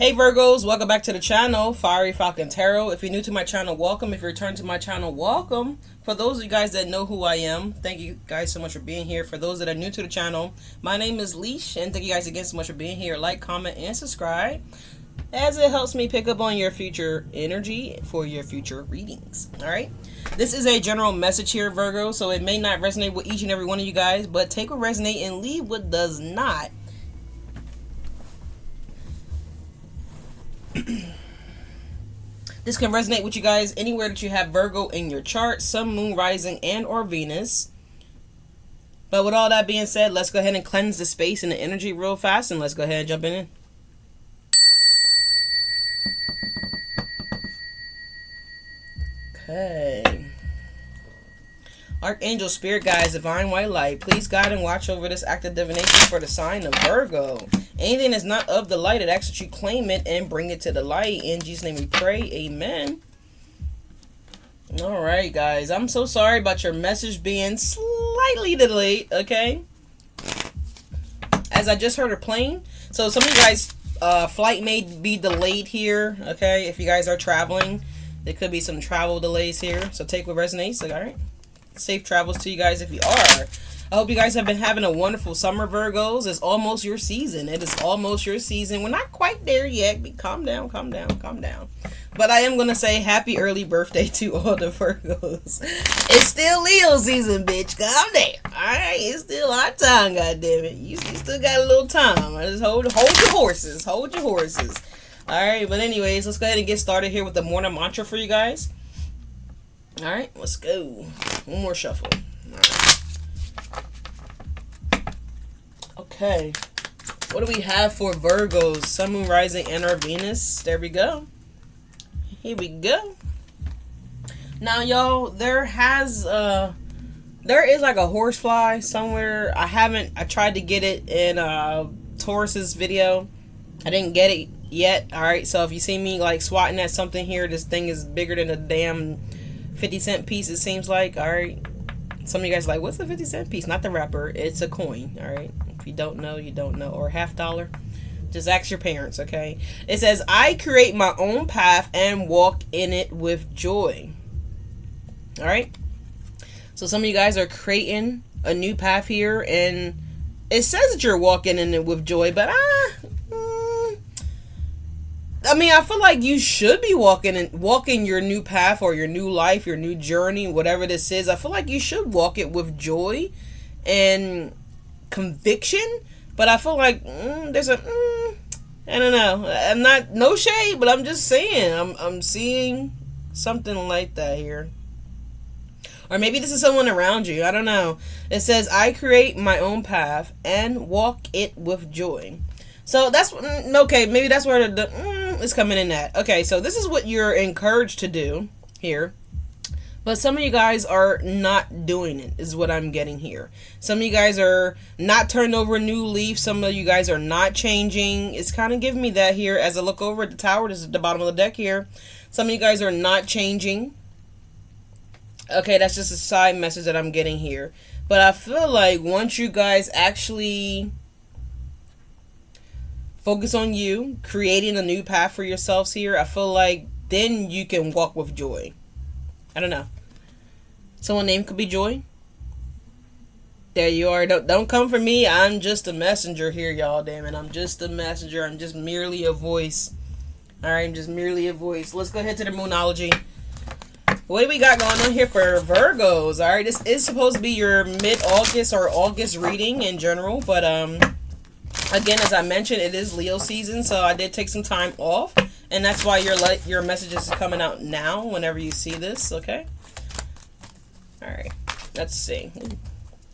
Hey Virgos, welcome back to the channel, FieryFalconTarot. If you're new to my channel, welcome. If you're returning to my channel, welcome. For those of you guys that know who I am, thank you guys so much for being here. For those that are new to the channel, my name is Leash, and thank you guys again so much for being here. Like, comment, and subscribe, as it helps me pick up on your future energy for your future readings. Alright? This is a general message here, Virgo, so it may not resonate with each and every one of you guys, but take what resonates and leave what does not. This can resonate with you guys anywhere that you have Virgo in your chart, Sun, Moon, Rising, and or Venus. But with all that being said, let's go ahead and cleanse the space and the energy real fast, and let's go ahead and jump in. Okay. Archangel, Spirit Guides, Divine White Light, please guide and watch over this act of divination for the sign of Virgo. Anything that's not of the light, it asks that you claim it and bring it to the light. In Jesus' name we pray. Amen. Alright, guys. I'm so sorry about your message being slightly delayed, okay? As I just heard her playing. So some of you guys, flight may be delayed here, okay? If you guys are traveling, there could be some travel delays here. So take what resonates, alright? Safe travels to you guys if you are. I hope you guys have been having a wonderful summer, Virgos. It's almost your season. It is almost your season. We're not quite there yet. But calm down, calm down, calm down. But I am going to say happy early birthday to all the Virgos. It's still Leo season, bitch. Calm down. Alright? It's still our time, goddammit. You still got a little time. I just hold your horses. Hold your horses. Alright, but anyways, let's go ahead and get started here with the morning mantra for you guys. Alright, let's go. One more shuffle. Alright. Okay. What do we have for Virgos? Sun, Moon, Rising, and our Venus. There we go. Here we go. Now, y'all, there is like a horsefly somewhere. I tried to get it in Taurus's video. I didn't get it yet. Alright, so if you see me like swatting at something here, this thing is bigger than a damn 50-cent piece, it seems like. Alright, some of you guys are like, what's a 50-cent piece? Not the wrapper, it's a coin. Alright, if you don't know, you don't know. Or $50. Just ask your parents, okay? It says, I create my own path and walk in it with joy. Alright, so some of you guys are creating a new path here, and it says that you're walking in it with joy, but I mean, I feel like you should be walking your new path or your new life, your new journey, whatever this is. I feel like you should walk it with joy and conviction. But I feel like there's a I don't know. I'm not, no shade, but I'm just saying I'm seeing something like that here. Or maybe this is someone around you. I don't know. It says, I create my own path and walk it with joy. So that's okay. Maybe that's where the is coming in at. Okay, so this is what you're encouraged to do here, but some of you guys are not doing it. Is what I'm getting here. Some of you guys are not turning over a new leaf. Some of you guys are not changing. It's kind of giving me that here as I look over at the tower. This is at the bottom of the deck here. Some of you guys are not changing. Okay, that's just a side message that I'm getting here. But I feel like once you guys actually focus on you, creating a new path for yourselves here, I feel like then you can walk with joy. I don't know. Someone's name could be Joy. There you are. Don't come for me. I'm just a messenger here, y'all. Damn it. I'm just a messenger. I'm just merely a voice. Alright, I'm just merely a voice. Let's go ahead to the Moonology. What do we got going on here for Virgos? Alright, this is supposed to be your mid-August or August reading in general, but again, as I mentioned, it is Leo season, so I did take some time off, and that's why your messages is coming out now whenever you see this, okay? Alright, let's see.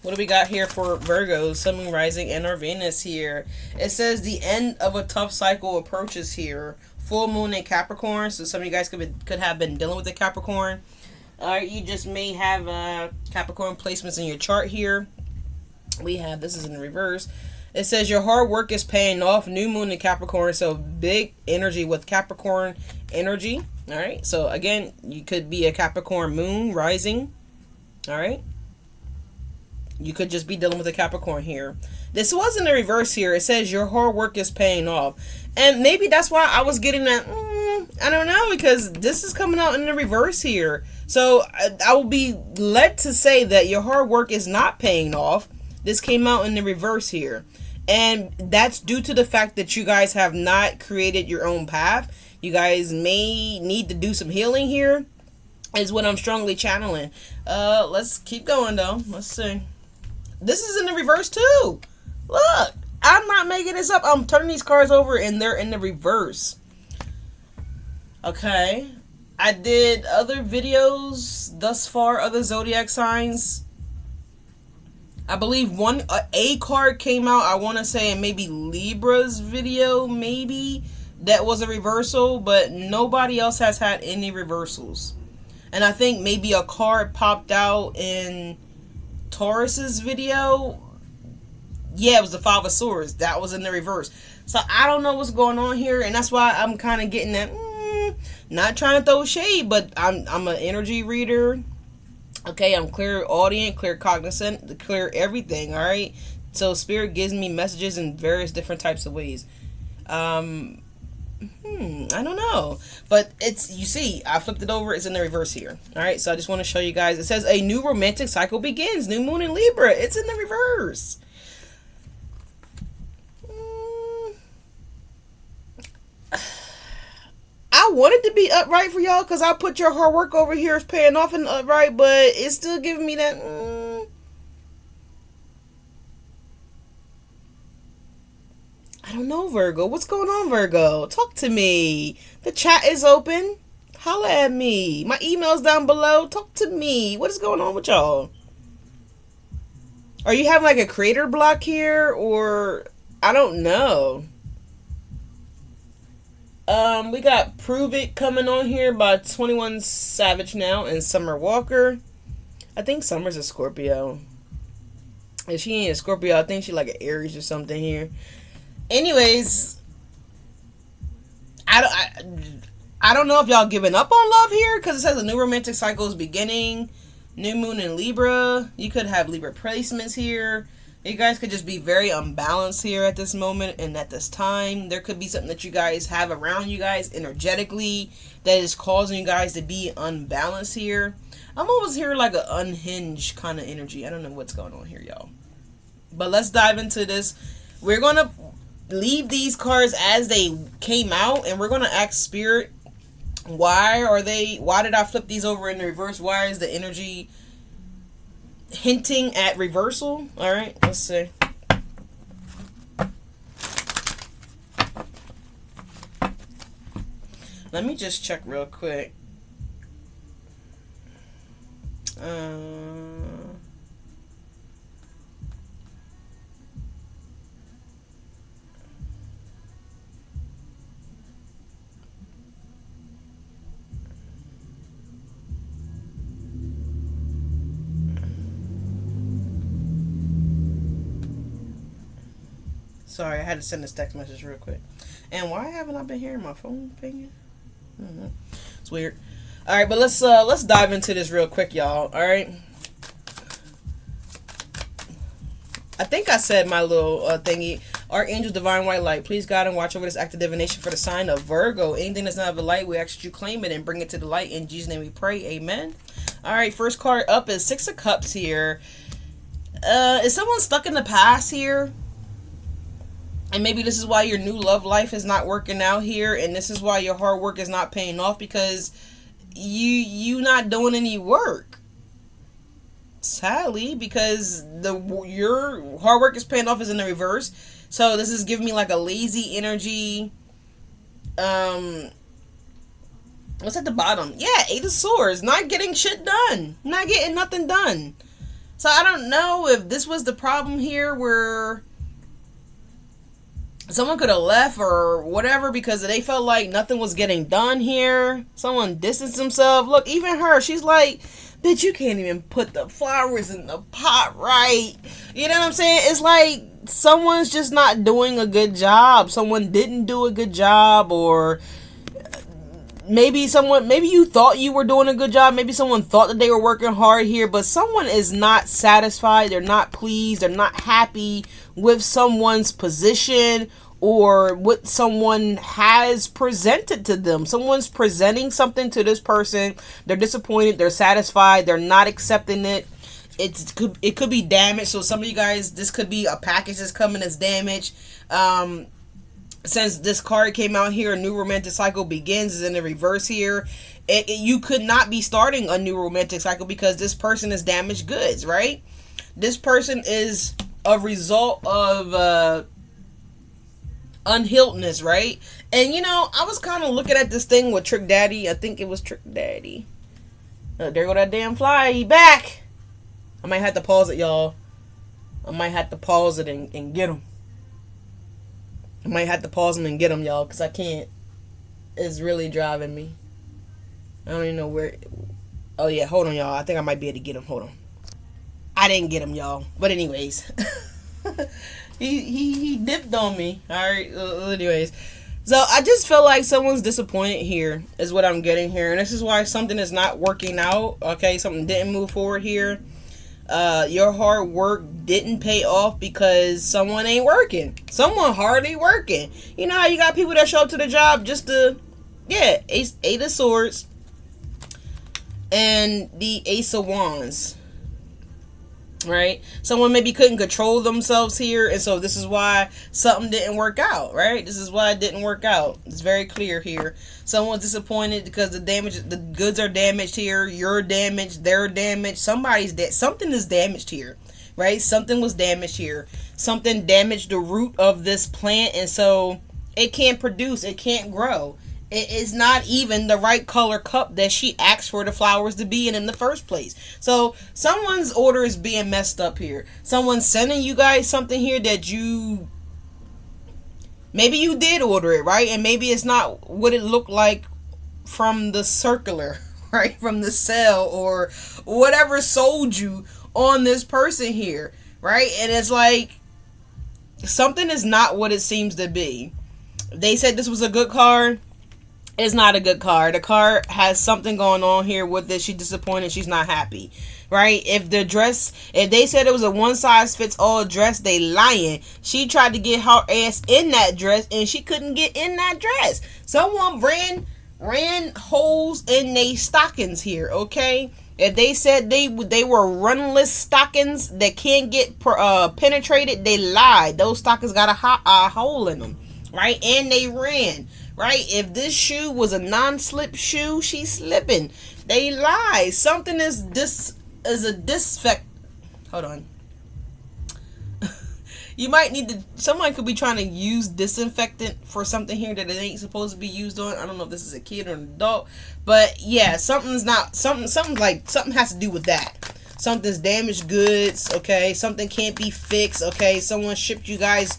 What do we got here for Virgos, Sun, Moon, Rising, and our Venus here? It says the end of a tough cycle approaches here. Full moon in Capricorn, so some of you guys could have been dealing with the Capricorn. Alright, you just may have Capricorn placements in your chart here. We have, this is in reverse. It says your hard work is paying off. New moon in Capricorn, so big energy with Capricorn energy. All right, so again, you could be a Capricorn moon rising. All right, You could just be dealing with a Capricorn here. This was in the reverse here. It says your hard work is paying off. And maybe that's why I was getting that, I don't know, because this is coming out in the reverse here. So I will be led to say that your hard work is not paying off. This came out in the reverse here. And that's due to the fact that you guys have not created your own path. You guys may need to do some healing here, is what I'm strongly channeling. Let's keep going though. Let's see. This is in the reverse too. Look, I'm not making this up. I'm turning these cards over and they're in the reverse. Okay. I did other videos thus far, other zodiac signs. I believe a card came out, I want to say in maybe Libra's video, maybe, that was a reversal, but nobody else has had any reversals. And I think maybe a card popped out in Taurus's video. Yeah, it was the Five of Swords. That was in the reverse. So I don't know what's going on here, and that's why I'm kind of getting that, not trying to throw shade, but I'm an energy reader. Okay, I'm clear audient, clear cognizant, clear everything, all right? So Spirit gives me messages in various different types of ways. I don't know. But it's, you see, I flipped it over, it's in the reverse here. All right, so I just want to show you guys. It says a new romantic cycle begins. New moon in Libra. It's in the reverse. I wanted to be upright for y'all because I put your hard work over here as paying off in upright, but it's still giving me that. I don't know, Virgo. What's going on, Virgo? Talk to me. The chat is open. Holla at me. My email's down below. Talk to me. What is going on with y'all? Are you having like a creator block here, or I don't know. We got Prove It coming on here by 21 Savage now and Summer Walker. I think Summer's a Scorpio. If she ain't a Scorpio, I think she like an Aries or something here. Anyways, I don't know if y'all giving up on love here, because it says a new romantic cycle is beginning. New moon in Libra. You could have Libra placements here. You guys could just be very unbalanced here at this moment and at this time. There could be something that you guys have around you guys energetically that is causing you guys to be unbalanced here. I'm almost here like an unhinged kind of energy. I don't know what's going on here, y'all. But let's dive into this. We're going to leave these cards as they came out, and we're going to ask Spirit, why did I flip these over in the reverse? Why is the energy hinting at reversal? All right, let's see. Let me just check real quick. Sorry, I had to send this text message real quick. And why haven't I been hearing my phone pinging? It's weird. All right, but let's dive into this real quick, y'all. All right. I think I said my little thingy. Archangel Divine White Light, please guide and watch over this act of divination for the sign of Virgo. Anything that's not of the light, we ask that you claim it and bring it to the light. In Jesus' name we pray. Amen. All right, first card up is Six of Cups here. Is someone stuck in the past here? And maybe this is why your new love life is not working out here, and this is why your hard work is not paying off, because you not doing any work. Sadly, because your hard work is paying off is in the reverse. So this is giving me like a lazy energy. What's at the bottom? Yeah, Eight of Swords. Not getting shit done. Not getting nothing done. So I don't know if this was the problem here, where someone could have left or whatever because they felt like nothing was getting done here. Someone distanced themselves. Look, even her, she's like, bitch, you can't even put the flowers in the pot right. You know what I'm saying? It's like someone's just not doing a good job. Someone didn't do a good job, or maybe you thought you were doing a good job. Maybe someone thought that they were working hard here, but someone is not satisfied. They're not pleased. They're not happy with someone's position or what someone has presented to them. Someone's presenting something to this person. They're disappointed. They're satisfied. They're not accepting it. It could be damaged. So some of you guys, this could be a package that's coming that's damaged. Since this card came out here, a new romantic cycle begins is in the reverse here. You could not be starting a new romantic cycle because this person is damaged goods, right? This person is a result of unhealedness, right? And I was kind of looking at this thing with Trick Daddy. I think it was Trick Daddy. There go that damn fly. He back. I might have to pause it, y'all. I might have to pause it and get him. I might have to pause him and get him, y'all, because I can't. It's really driving me. I don't even know where. Oh, yeah. Hold on, y'all. I think I might be able to get him. Hold on. I didn't get him, y'all. But anyways. he dipped on me. All right. Anyways. So I just feel like someone's disappointed here is what I'm getting here. And this is why something is not working out. Okay. Something didn't move forward here. Your hard work didn't pay off because someone ain't working. Someone hardly working. You know how you got people that show up to the job just to, Eight of Swords and the Ace of Wands, right? Someone maybe couldn't control themselves here, and so this is why something didn't work out, right? This is why it didn't work out. It's very clear here. Someone's disappointed because the goods are damaged here. You're damaged. They're damaged. Something is damaged here, right? Something was damaged here. Something damaged the root of this plant, and so it can't produce. It can't grow. It is not even the right color cup that she asked for the flowers to be in the first place. So someone's order is being messed up here. Someone's sending you guys something here that maybe you did order it, right? And maybe it's not what it looked like from the circular, right? From the cell or whatever sold you on this person here, right? And it's like something is not what it seems to be. They said this was a good card. It's not a good card. The card has something going on here with it. She's disappointed. She's not happy, right? If they said it was a one-size-fits-all dress, they lying. She tried to get her ass in that dress, and she couldn't get in that dress. Someone ran holes in they stockings here, okay? If they said they were runless stockings that can't get penetrated, they lied. Those stockings got a hole in them, right? And they ran. Right? If this shoe was a non-slip shoe, she's slipping. They lie. Something is a defect. Hold on. You might need to. Someone could be trying to use disinfectant for something here that it ain't supposed to be used on. I don't know if this is a kid or an adult, but yeah, something has to do with that. Something's damaged goods. Okay, something can't be fixed. Okay, someone shipped you guys,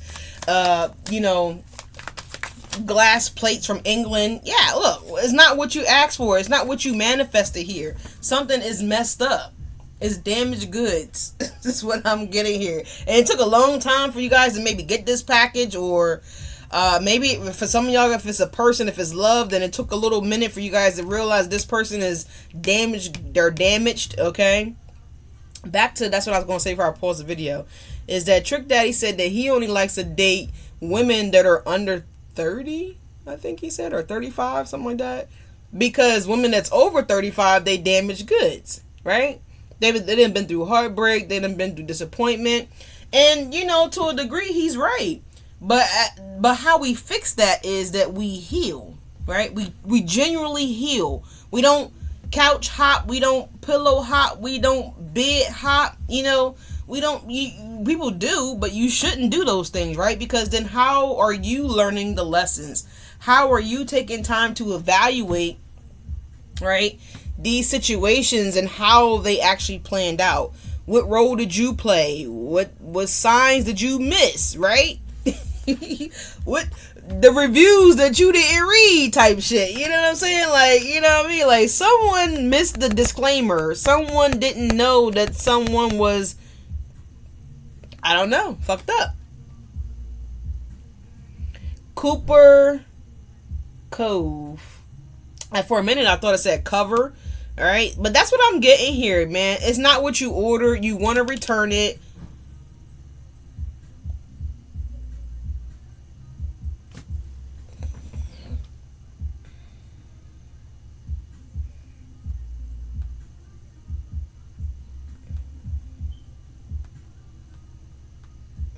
glass plates from England. Yeah, look, it's not what you asked for. It's not what you manifested here. Something is messed up. It's damaged goods. This is what I'm getting here. And it took a long time for you guys to maybe get this package, or maybe for some of y'all, if it's a person, if it's love, then it took a little minute for you guys to realize this person is damaged. They're damaged, okay? Back to, that's what I was going to say before I pause the video, is that Trick Daddy said that he only likes to date women that are under 30, I think he said, or 35, something like that, because women that's over 35, they damage goods, right? They done been through heartbreak, they done been through disappointment, and to a degree he's right, but how we fix that is that we heal, right? We genuinely heal. We don't couch hop, we don't pillow hop, we don't bed hop, people do, but you shouldn't do those things, right? Because then how are you learning the lessons? How are you taking time to evaluate, right, these situations and how they actually planned out? What role did you play? What signs did you miss, right? What the reviews that you didn't read type shit, you know what I'm saying? Like, you know what I mean? Like, someone missed the disclaimer. Someone didn't know that someone was, I don't know, fucked up. Cooper Cove. And for a minute, I thought it said cover. All right, but that's what I'm getting here, man. It's not what you order. You want to return it.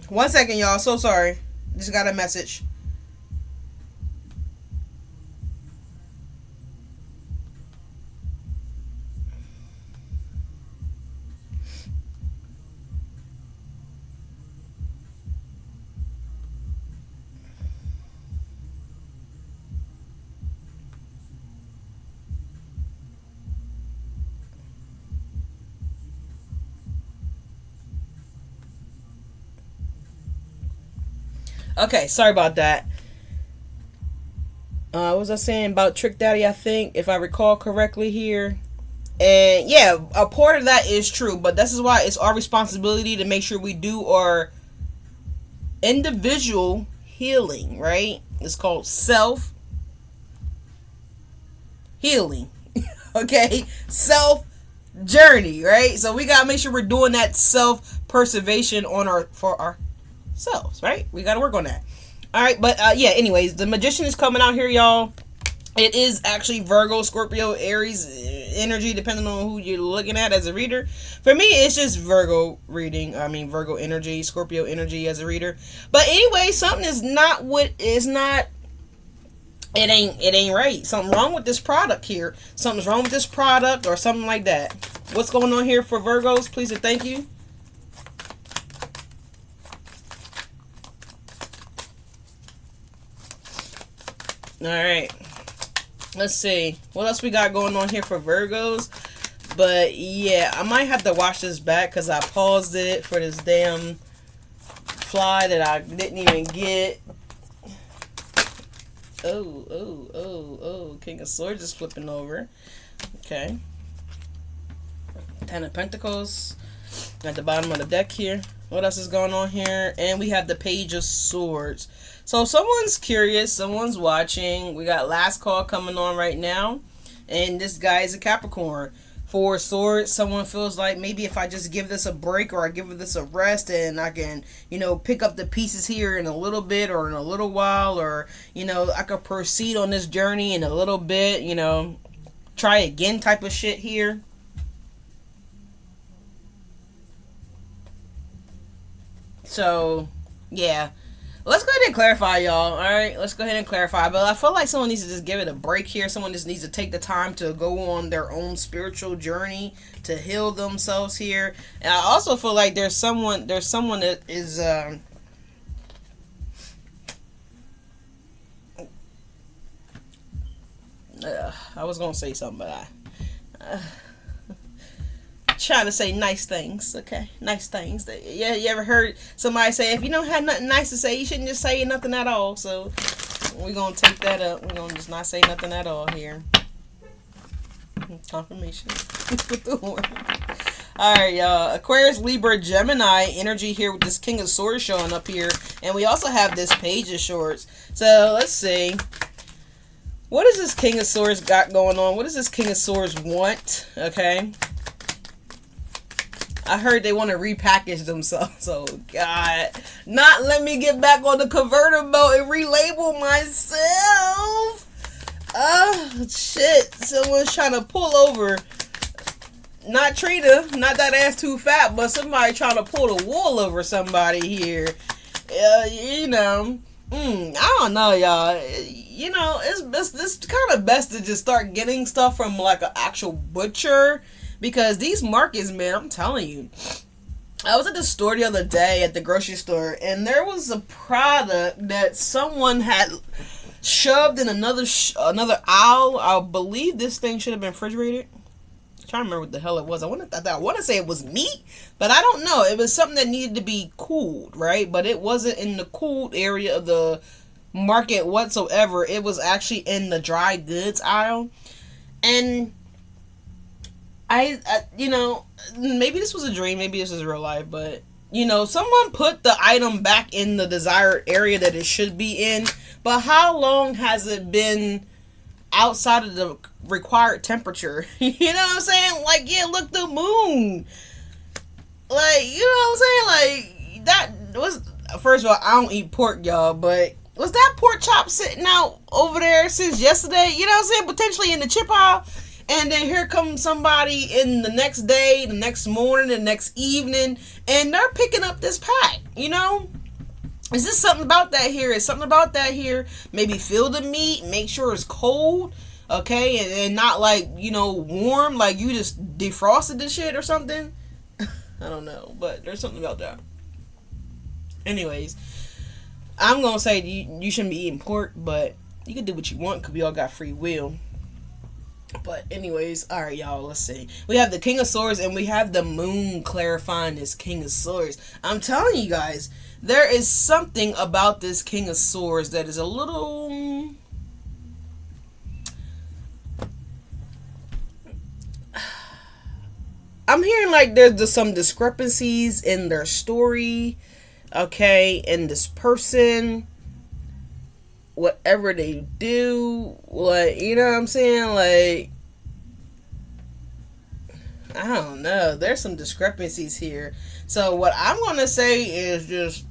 One second, y'all. So sorry. Just got a message. Okay, sorry about that. What was I saying about Trick Daddy? I think, if I recall correctly here. And yeah, a part of that is true, but this is why it's our responsibility to make sure we do our individual healing, right? It's called self healing. Okay? Self journey, right? So we gotta make sure we're doing that self preservation on for ourselves, right? We gotta work on that. All right, but yeah. Anyways, the Magician is coming out here, y'all. It is actually Virgo, Scorpio, Aries energy, depending on who you're looking at as a reader. For me, it's just Virgo reading. I mean, Virgo energy, Scorpio energy as a reader. But anyway, something is not what is not. It ain't right. Something wrong with this product here. Something's wrong with this product or something like that. What's going on here for Virgos? Please and thank you. All right. Let's see. What else we got going on here for Virgos? But yeah, I might have to watch this back because I paused it for this damn fly that I didn't even get. Oh. King of Swords is flipping over. Okay. Ten of Pentacles at the bottom of the deck here. What else is going on here? And we have the Page of Swords. So someone's curious, someone's watching. We got last call coming on right now. And this guy is a Capricorn. For Swords, someone feels like maybe if I just give this a break or I give this a rest and I can, pick up the pieces here in a little bit or in a little while, or, I could proceed on this journey in a little bit, try again type of shit here. So, yeah. Let's go ahead and clarify, y'all. Alright, let's go ahead and clarify. But I feel like someone needs to just give it a break here. Someone just needs to take the time to go on their own spiritual journey to heal themselves here. And I also feel like there's someone that is I was gonna say something, but I trying to say nice things, okay? Nice things. Yeah, you ever heard somebody say, if you don't have nothing nice to say, you shouldn't just say nothing at all? So we're gonna take that up. We're gonna just not say nothing at all here. Confirmation with the horn. Alright, y'all. Aquarius, Libra, Gemini energy here with this King of Swords showing up here. And we also have this Page of Swords. So let's see. What does this King of Swords got going on? What does this King of Swords want? Okay. I heard they want to repackage themselves. Oh, God. Not let me get back on the converter boat and relabel myself. Oh, shit. Someone's trying to pull over. Not Trina. Not that ass too fat, but somebody trying to pull the wool over somebody here. I don't know, y'all. It's kind of best to just start getting stuff from, like, an actual butcher. Because these markets, man, I'm telling you. I was at the store the other day at the grocery store, and there was a product that someone had shoved in another aisle. I believe this thing should have been refrigerated. I'm trying to remember what the hell it was. I want to say it was meat, but I don't know. It was something that needed to be cooled, right? But it wasn't in the cooled area of the market whatsoever. It was actually in the dry goods aisle. And maybe this was a dream, maybe this is real life, but, someone put the item back in the desired area that it should be in, but how long has it been outside of the required temperature. You know what I'm saying? Like, yeah, look, the moon. Like, you know what I'm saying? Like, that was, first of all, I don't eat pork, y'all, but was that pork chop sitting out over there since yesterday? You know what I'm saying? Potentially in the chip aisle. And then here comes somebody in the next day, the next morning, the next evening, and they're picking up this pack, you know? Is this something about that here? Is something about that here? Maybe feel the meat, make sure it's cold, okay? And not like, you know, warm, like you just defrosted the shit or something. I don't know, but there's something about that. Anyways, I'm going to say you shouldn't be eating pork, but you can do what you want because we all got free will. But anyways, alright y'all, let's see. We have the King of Swords and we have the moon clarifying this King of Swords. I'm telling you guys, there is something about this King of Swords that is a little... I'm hearing like there's some discrepancies in their story, okay, in this person. Whatever they do, like, you know what I'm saying? Like, I don't know. There's some discrepancies here. So what I'm going to say is just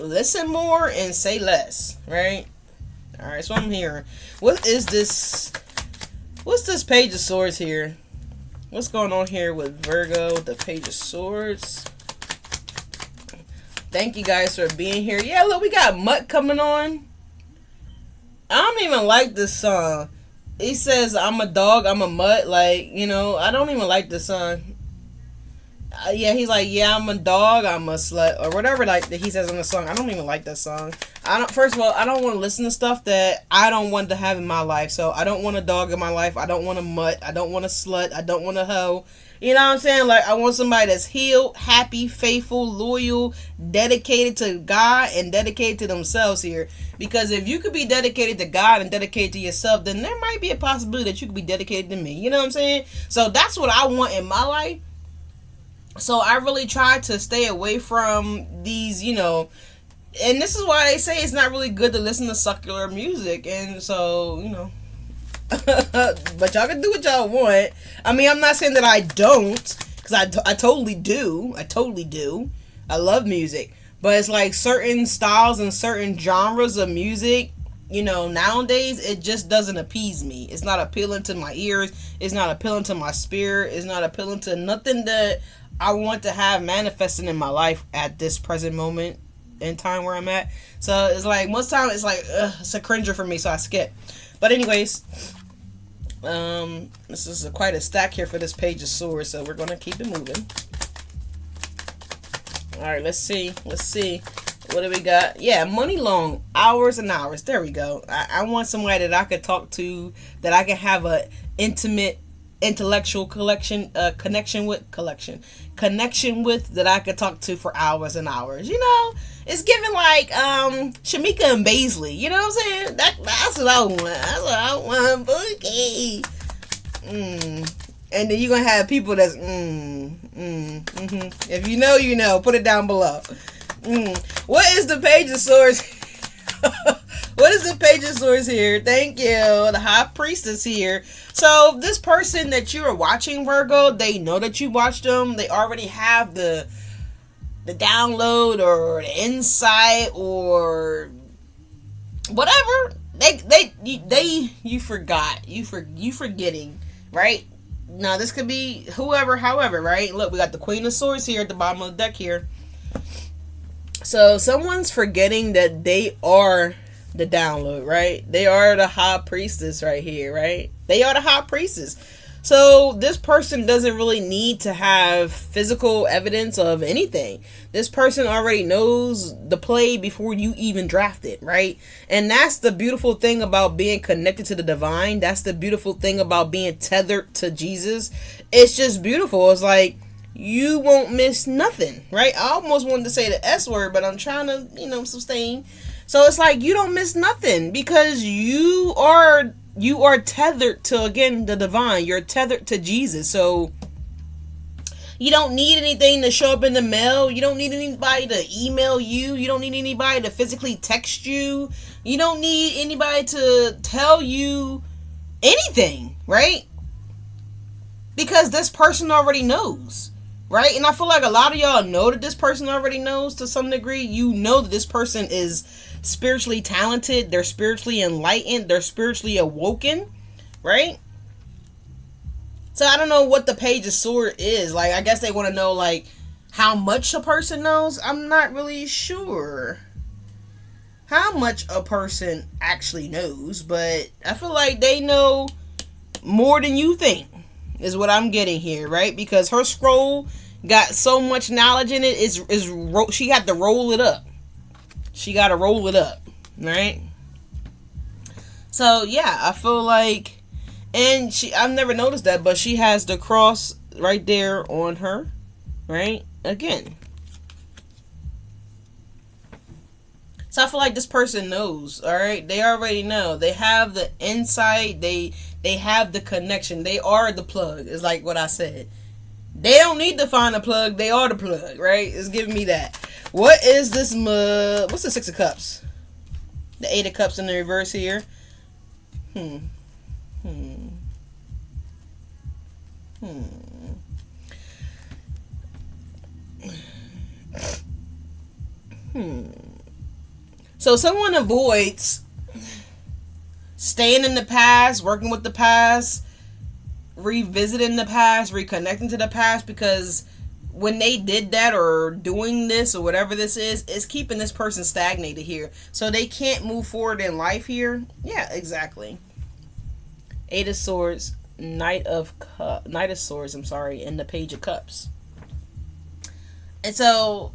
listen more and say less, right? All right, so I'm hearing. What is this? What's this Page of Swords here? What's going on here with Virgo, the Page of Swords? Thank you guys for being here. Yeah, look, we got Mutt coming on. I don't even like this song. He says, I'm a dog, I'm a mutt. Like, you know, I don't even like this song. Yeah, he's like, yeah, I'm a dog, I'm a slut. Or whatever, like, that he says in the song. I don't even like that song. First of all, I don't want to listen to stuff that I don't want to have in my life. So, I don't want a dog in my life. I don't want a mutt. I don't want a slut. I don't want a hoe. You know what I'm saying? Like, I want somebody that's healed, happy, faithful, loyal, dedicated to God, and dedicated to themselves here. Because if you could be dedicated to God and dedicated to yourself, then there might be a possibility that you could be dedicated to me. You know what I'm saying? So that's what I want in my life. So I really try to stay away from these, you know, and this is why they say it's not really good to listen to secular music. And so, you know, but y'all can do what y'all want. I mean, I'm not saying that I don't, because I totally do. I totally do. I love music. But it's like certain styles and certain genres of music, you know, nowadays, it just doesn't appease me. It's not appealing to my ears. It's not appealing to my spirit. It's not appealing to nothing that I want to have manifesting in my life at this present moment in time where I'm at. So it's like, most time it's like, it's a cringer for me, so I skip. But anyways, this is quite a stack here for this Page of Swords, so we're going to keep it moving. Alright, let's see. What do we got? Yeah, money long, hours and hours. There we go. I want somebody that I could talk to, that I can have a intimate intellectual connection with, that I could talk to for hours and hours. You know, it's giving like Shamika and Baisley. You know what I'm saying? That's what I want. That's what I want, Bookie. And then you're gonna have people that's If you know, you know. Put it down below. What is the Page of Swords? What is the Page of Swords here? Thank you. The High Priestess here. So this person that you are watching, Virgo, they know that you watched them. They already have the download or the insight or whatever. You forgot. You forgetting, right? Now this could be whoever, however, right? Look, we got the Queen of Swords here at the bottom of the deck here. So someone's forgetting that they are the download, right? They are the High Priestess right here, right? They are the High Priestess. So this person doesn't really need to have physical evidence of anything. This person already knows the play before you even draft it, right? And that's the beautiful thing about being connected to the divine. That's the beautiful thing about being tethered to Jesus. It's just beautiful. It's like you won't miss nothing, right? I almost wanted to say the S word, but I'm trying to, sustain. So it's like you don't miss nothing because you are tethered to, again, the divine. You're tethered to Jesus. So you don't need anything to show up in the mail. You don't need anybody to email you. You don't need anybody to physically text you. You don't need anybody to tell you anything, right? Because this person already knows, right? And I feel like a lot of y'all know that this person already knows to some degree. You know that this person is spiritually talented, they're spiritually enlightened, they're spiritually awoken, right? So I don't know what the Page of Swords is. Like, I guess they want to know, like, how much a person knows. I'm not really sure how much a person actually knows, but I feel like they know more than you think, is what I'm getting here, right? Because her scroll got so much knowledge in it, she had to roll it up. She got to roll it up, right? So yeah, I feel like, and I've never noticed that, but she has the cross right there on her, right? Again. So I feel like this person knows, all right? They already know. They have the insight. They have the connection. They are the plug. It's like what I said. They don't need to find a plug. They are the plug, right? It's giving me that. What is this? What's the Six of Cups? The Eight of Cups in the reverse here. So someone avoids staying in the past, working with the past, revisiting the past, reconnecting to the past, because when they did that or doing this or whatever this is, it's keeping this person stagnated here. So they can't move forward in life here. Yeah, exactly. Eight of Swords, Knight of Swords, and the Page of Cups. And so,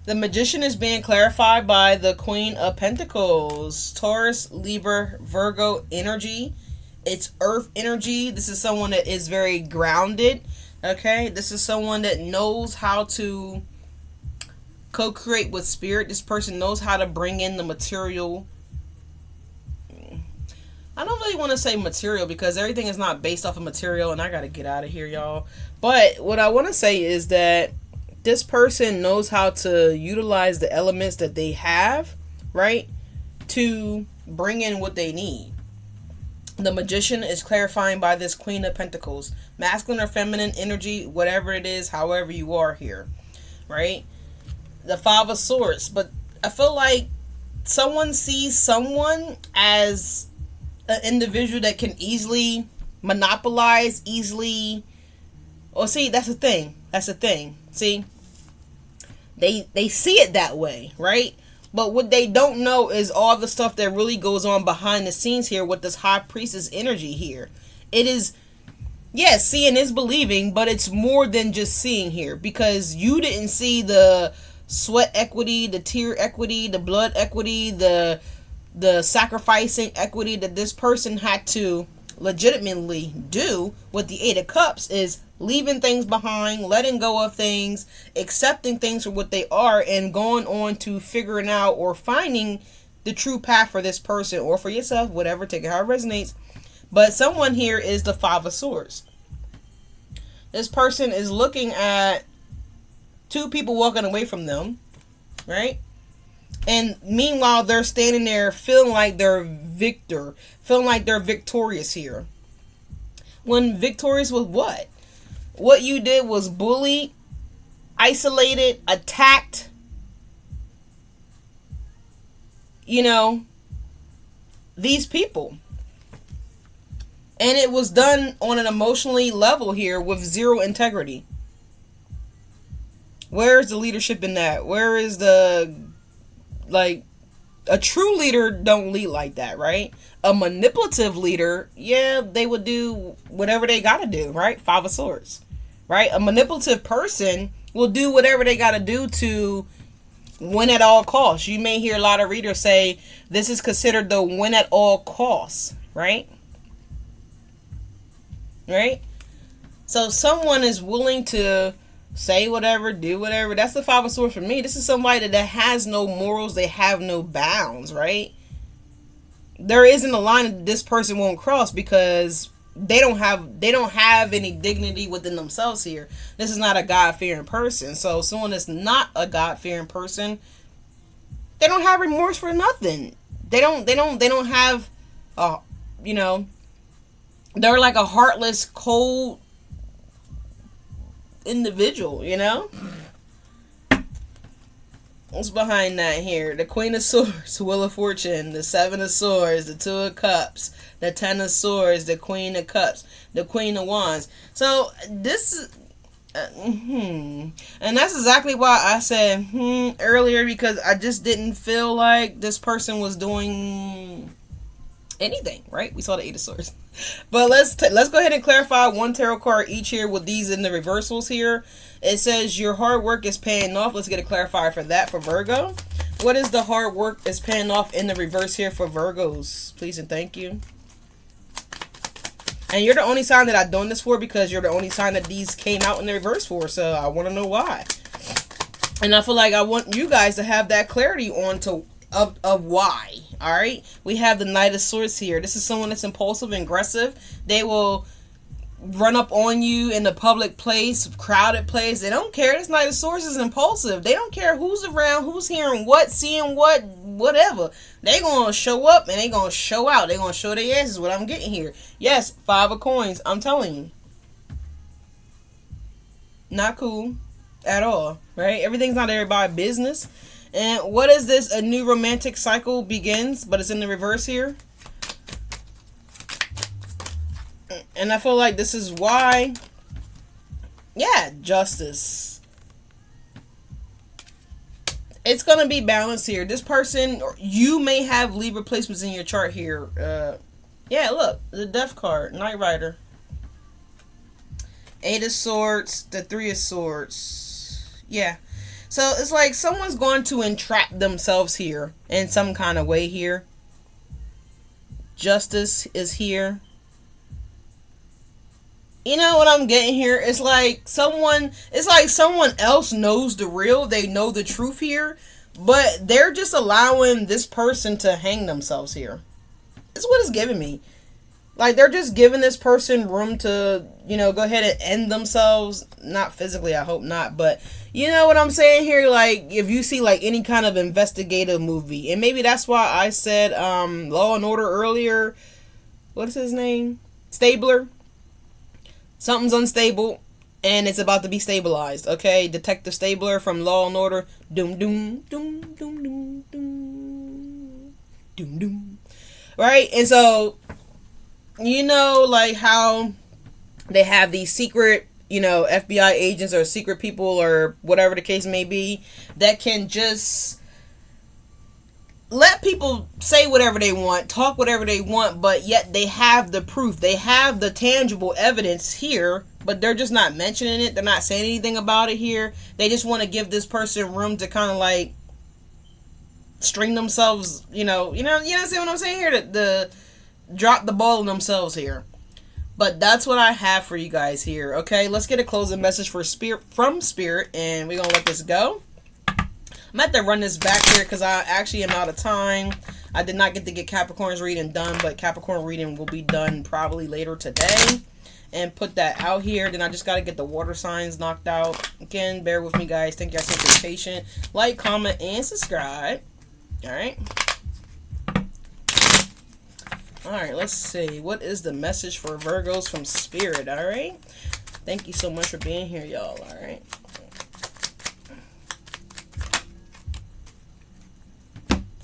the Magician is being clarified by the Queen of Pentacles. Taurus, Libra, Virgo energy. It's earth energy. This is someone that is very grounded. Okay? This is someone that knows how to co-create with spirit. This person knows how to bring in the material. I don't really want to say material because everything is not based off of material, and I got to get out of here, y'all. But what I want to say is that this person knows how to utilize the elements that they have, right, to bring in what they need. The Magician is clarifying by this Queen of Pentacles. Masculine or feminine energy, whatever it is, however you are here, right? The Five of Swords. But I feel like someone sees someone as an individual that can easily monopolize, easily... Oh, see, that's the thing. That's the thing. See? They see it that way, right? But what they don't know is all the stuff that really goes on behind the scenes here with this High Priestess energy here. It is, yes, seeing is believing, but it's more than just seeing here, because you didn't see the sweat equity, the tear equity, the blood equity, the sacrificing equity that this person had to legitimately do with the Eight of Cups, is leaving things behind, letting go of things, accepting things for what they are, and going on to figuring out or finding the true path for this person or for yourself, whatever, take it how it resonates. But someone here is the Five of Swords. This person is looking at two people walking away from them, right? And meanwhile, they're standing there feeling like they're feeling like they're victorious here. When victorious with what? What you did was bullied, isolated, attacked, these people. And it was done on an emotionally level here with zero integrity. Where is the leadership in that? Where is the, a true leader don't lead like that, right? A manipulative leader, yeah, they would do whatever they got to do, right? Five of Swords, right? A manipulative person will do whatever they got to do to win at all costs. You may hear a lot of readers say this is considered the win at all costs, right? Right? So someone is willing to say whatever, do whatever. That's the Five of Swords for me. This is somebody that has no morals. They have no bounds, right? There isn't a line that this person won't cross because they don't have any dignity within themselves here. This is not a God-fearing person. So someone that's not a God-fearing person They don't have remorse for nothing. They don't have, you know, they're like a heartless, cold individual, you know? What's behind that here? The Queen of Swords, Wheel of Fortune, the Seven of Swords, the Two of Cups, the Ten of Swords, the Queen of Cups, the Queen of Wands. So this is, and that's exactly why I said earlier, because I just didn't feel like this person was doing anything, right? We saw the Eight of Swords. But let's go ahead and clarify one tarot card each here with these in the reversals here. It says your hard work is paying off. Let's get a clarifier for that for Virgo. What is the hard work is paying off in the reverse here for Virgos? Please and thank you. And you're the only sign that I'm doing this for, because you're the only sign that these came out in the reverse for. So I want to know why. And I feel like I want you guys to have that clarity on of why. All right, we have the Knight of Swords here. This is someone that's impulsive and aggressive. They will run up on you in a public place, crowded place. They don't care. This Knight of Swords is impulsive. They don't care who's around, who's hearing what, seeing what, whatever. They gonna show up and they gonna show out. They gonna show their asses. What I'm getting here. Yes, Five of Coins. I'm telling you, not cool at all. Right? Everything's not everybody's business. And what is this? A new romantic cycle begins, but it's in the reverse here. And I feel like this is why. Yeah, Justice. It's going to be balanced here. This person, you may have Libra placements in your chart here. Yeah, look. The Death card. Knight Rider. Eight of Swords. The Three of Swords. Yeah. So it's like someone's going to entrap themselves here in some kind of way here. Justice is here. You know what I'm getting here? It's like someone else knows the real. They know the truth here, but they're just allowing this person to hang themselves here. It's what it's giving me. Like, they're just giving this person room to, you know, go ahead and end themselves. Not physically, I hope not. But, you know what I'm saying here? Like, if you see, like, any kind of investigative movie. And maybe that's why I said Law and Order earlier. What is his name? Stabler. Something's unstable. And it's about to be stabilized. Okay? Detective Stabler from Law and Order. Doom, doom, doom, doom, doom, doom. Doom, doom. Right? And so, you know, like how they have these secret, you know, FBI agents or secret people or whatever the case may be that can just let people say whatever they want, talk whatever they want, but yet they have the proof. They have the tangible evidence here, but they're just not mentioning it. They're not saying anything about it here. They just want to give this person room to kind of like string themselves, you know, see what I'm saying here? The drop the ball on themselves here. But that's what I have for you guys here. Okay, let's get a closing message for from Spirit, and we're gonna let this go. I'm gonna have to run this back here because I actually am out of time. I did not get to get Capricorn's reading done, but Capricorn reading will be done probably later today, and put that out here. Then I just got to get the water signs knocked out. Again, bear with me, guys. Thank you guys for being patient. Like, comment, and subscribe. All right. Alright, let's see. What is the message for Virgos from Spirit? Alright. Thank you so much for being here, y'all. Alright.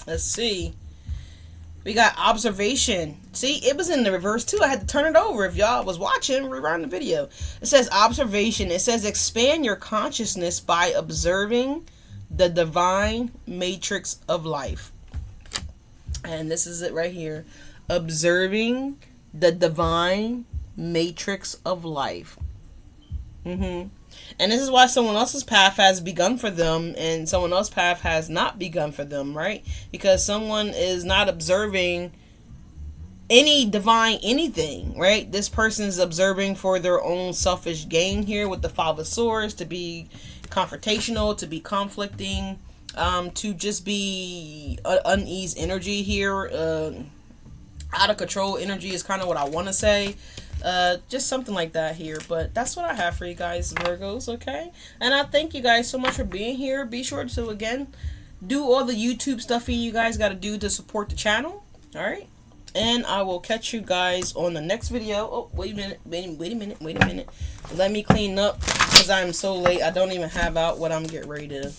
Let's see. We got observation. See, it was in the reverse too. I had to turn it over. If y'all was watching, rewind the video. It says observation. It says expand your consciousness by observing the divine matrix of life. And this is it right here. Observing the divine matrix of life. And this is why someone else's path has begun for them and someone else's path has not begun for them, right? Because someone is not observing any divine anything, right? This person is observing for their own selfish gain here with the Five of Swords, to be confrontational, to be conflicting, to just be unease energy here, out of control energy is kind of what I want to say. Just something like that here. But that's what I have for you guys, Virgos, okay? And I thank you guys so much for being here. Be sure to, again, do all the YouTube stuff you guys got to do to support the channel. All right. And I will catch you guys on the next video. Oh, wait a minute. Wait a minute. Let me clean up because I'm so late. I don't even have out what I'm getting ready to.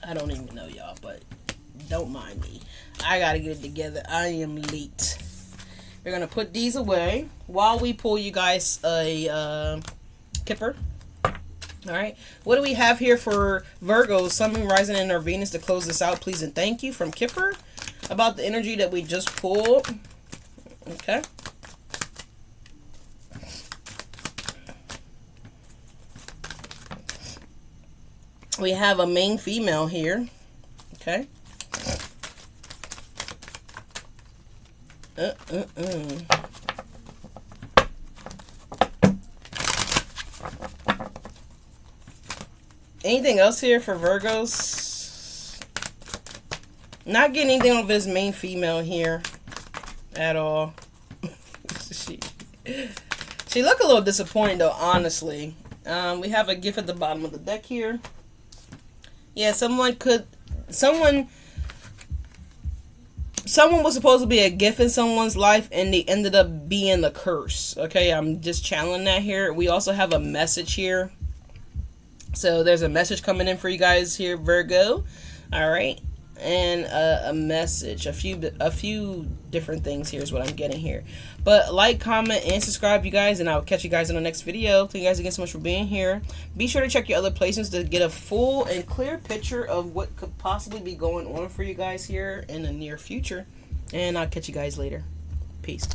I don't even know, y'all, but don't mind me. I got to get it together. I am late. We're going to put these away while we pull you guys a Kipper. All right. What do we have here for Virgo, Sun, Moon, Rising, and or Venus to close this out? Please and thank you from Kipper about the energy that we just pulled. Okay. We have a main female here. Okay. Anything else here for Virgos? Not getting anything on this main female here at all. she look a little disappointed though, honestly. We have a gift at the bottom of the deck here. Yeah, someone was supposed to be a gift in someone's life and they ended up being a curse. Okay, I'm just channeling that here. We also have a message here. So there's a message coming in for you guys here, Virgo. All right. And a message, a few different things here is what I'm getting here. But like, comment, and subscribe, you guys, and I'll catch you guys in the next video. Thank you guys again so much for being here. Be sure to check your other placements to get a full and clear picture of what could possibly be going on for you guys here in the near future. And I'll catch you guys later. Peace.